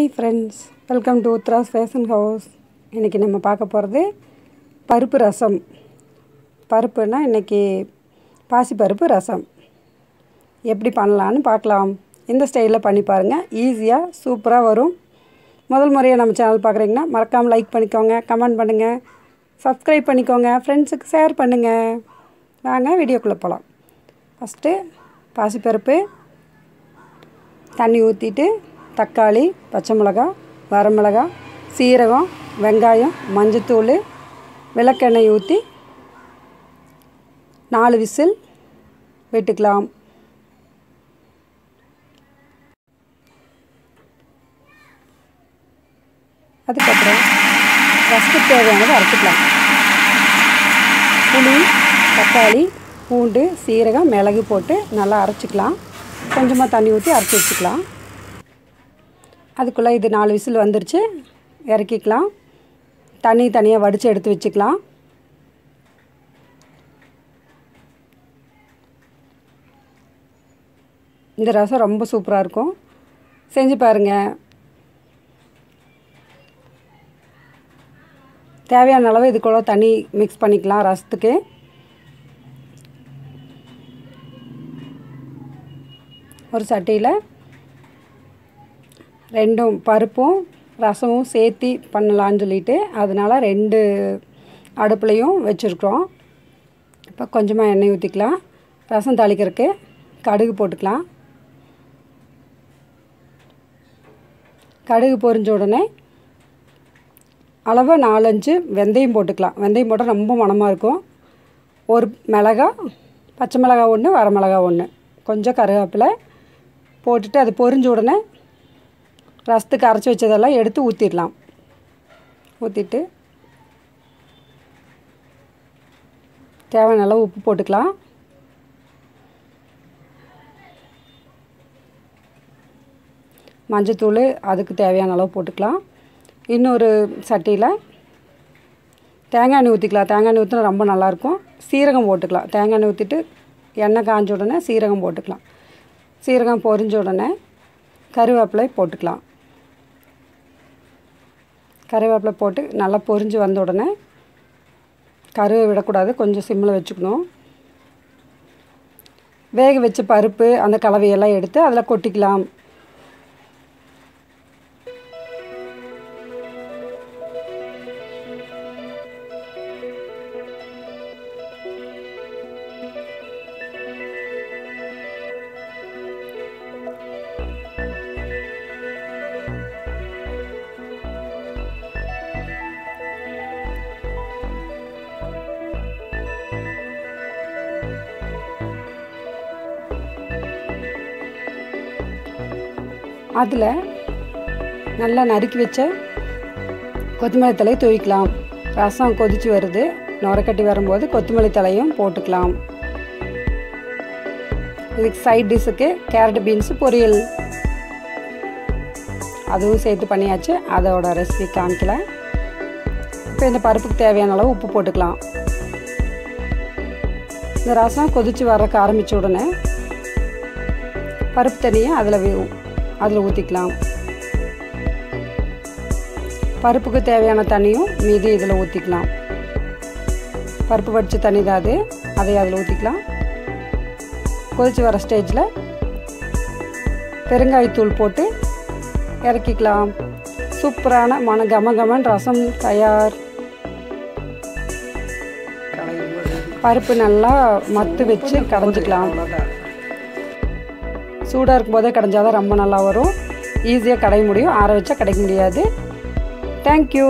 Hi friends, welcome to uthras fashion house. இன்னைக்கு நம்ம பார்க்க போறது பருப்பு ரசம். பருப்புனா இன்னைக்கு பாசி பருப்பு ரசம். எப்படி பண்ணலாம்னு பார்க்கலாம். இந்த ஸ்டைல்ல பண்ணி பாருங்க. ஈஸியா சூப்பரா வரும். முதல் முறையா நம்ம சேனல் பார்க்கறீங்கன்னா மறக்காம லைக் பண்ணிக்கோங்க, கமெண்ட் பண்ணுங்க, Subscribe பண்ணிக்கோங்க, ஃப்ரெண்ட்ஸ்க்கு ஷேர் பண்ணுங்க. வாங்க வீடியோக்குள்ள போலாம். ஃபர்ஸ்ட் பாசி பருப்பு தண்ணி ஊத்திட்டு தக்காளி, பச்சை மிளகாய், வரமிளகாய், சீரகம், வெங்காயம், மஞ்சத்தூள், விளக்கெண்ணெய் ஊற்றி 4 விசில் விட்டுக்கலாம். அதுக்கப்புறம் ரசத்துக்கு தேவையானதை அரைச்சிக்கலாம். புளி, தக்காளி, பூண்டு, சீரகம், மிளகு போட்டு நல்லா அரைச்சிக்கலாம். கொஞ்சமாக தண்ணி ஊற்றி அரைச்சி வச்சுக்கலாம். அதுக்குள்ளே இது 4 விசில் வந்துருச்சு. இறக்கிக்கலாம். தண்ணி தனியாக வடித்து எடுத்து வச்சுக்கலாம். இந்த ரசம் ரொம்ப சூப்பராக இருக்கும். செஞ்சு பாருங்கள். தேவையான அளவு இதுக்குள்ள தண்ணி மிக்ஸ் பண்ணிக்கலாம். ரசத்துக்கு ஒரு சட்டியில் ரெண்டும் பருப்பும் ரசமும் சேர்த்து பண்ணலான்னு சொல்லிட்டு அதனால் 2 அடுப்புலையும் வச்சுருக்குறோம். இப்போ கொஞ்சமாக எண்ணெய் ஊற்றிக்கலாம். ரசம் தாளிக்கிறதுக்கு கடுகு போட்டுக்கலாம். கடுகு பொரிஞ்ச உடனே அளவு 4-5 வெந்தயம் போட்டுக்கலாம். வெந்தயம் போட்டால் ரொம்ப மணமாக இருக்கும். ஒரு மிளகாய், பச்சை மிளகாய் 1, வரமிளகாய் 1, கொஞ்சம் கருவேப்பிலை போட்டுட்டு அது பொரிஞ்ச உடனே ரசத்துக்கு அரைச்சி வச்சதெல்லாம் எடுத்து ஊற்றிடலாம். ஊற்றிட்டு தேவையான அளவு உப்பு போட்டுக்கலாம். மஞ்சத்தூள் அதுக்கு தேவையான அளவு போட்டுக்கலாம். இன்னொரு சட்டியில் தேங்காய் எண்ணெய் ஊற்றிக்கலாம். தேங்காய் எண்ணெய் ஊற்றினா ரொம்ப நல்லாயிருக்கும். சீரகம் போட்டுக்கலாம். தேங்காய் எண்ணெய் ஊற்றிட்டு எண்ணெய் காஞ்ச உடனே சீரகம் போட்டுக்கலாம். சீரகம் பொரிஞ்ச உடனே கருவேப்பிலை போட்டுக்கலாம். கருவேப்பிலை போட்டு நல்லா பொரிஞ்சு வந்த உடனே கருவை விடக்கூடாது, கொஞ்சம் சிம்மில் வச்சுக்கணும். வேக வச்ச பருப்பு அந்த கலவையெல்லாம் எடுத்து அதில் கொட்டிக்கலாம். அதில் நல்லா நறுக்கி வச்ச கொத்தமல்லி தலையை தூவிக்கலாம். ரசம் கொதித்து வருது, நுரக்கட்டி வரும்போது கொத்தமல்லி தலையும் போட்டுக்கலாம். இதுக்கு சைட் டிஷ்ஷுக்கு கேரட் பீன்ஸு பொரியல் அதுவும் சேர்த்து பண்ணியாச்சு. அதோட ரெசிபி காமிக்கல. இப்போ இந்த பருப்புக்கு தேவையான அளவு உப்பு போட்டுக்கலாம். இந்த ரசம் கொதித்து வர்றக்கு ஆரம்பித்த உடனே பருப்பு தண்ணியை அதில் ஊற்றிக்கலாம். பருப்புக்கு தேவையான தண்ணியும் மீதி இதில் ஊற்றிக்கலாம். பருப்பு வடித்த தண்ணி தான் அது, அதை அதில் ஊற்றிக்கலாம். கொதித்து வர ஸ்டேஜில் பெருங்காயத்தூள் போட்டு இறக்கிக்கலாம். சூப்பரான கமகமன் ரசம் தயார். பருப்பு நல்லா மத்து வச்சு கடைஞ்சிக்கலாம். சூடாக இருக்கும்போதே கடைஞ்சாதான் ரொம்ப நல்லா வரும். ஈஸியாக கடைய முடியும். ஆற வச்சா கடைக்க முடியாது. தேங்க்யூ.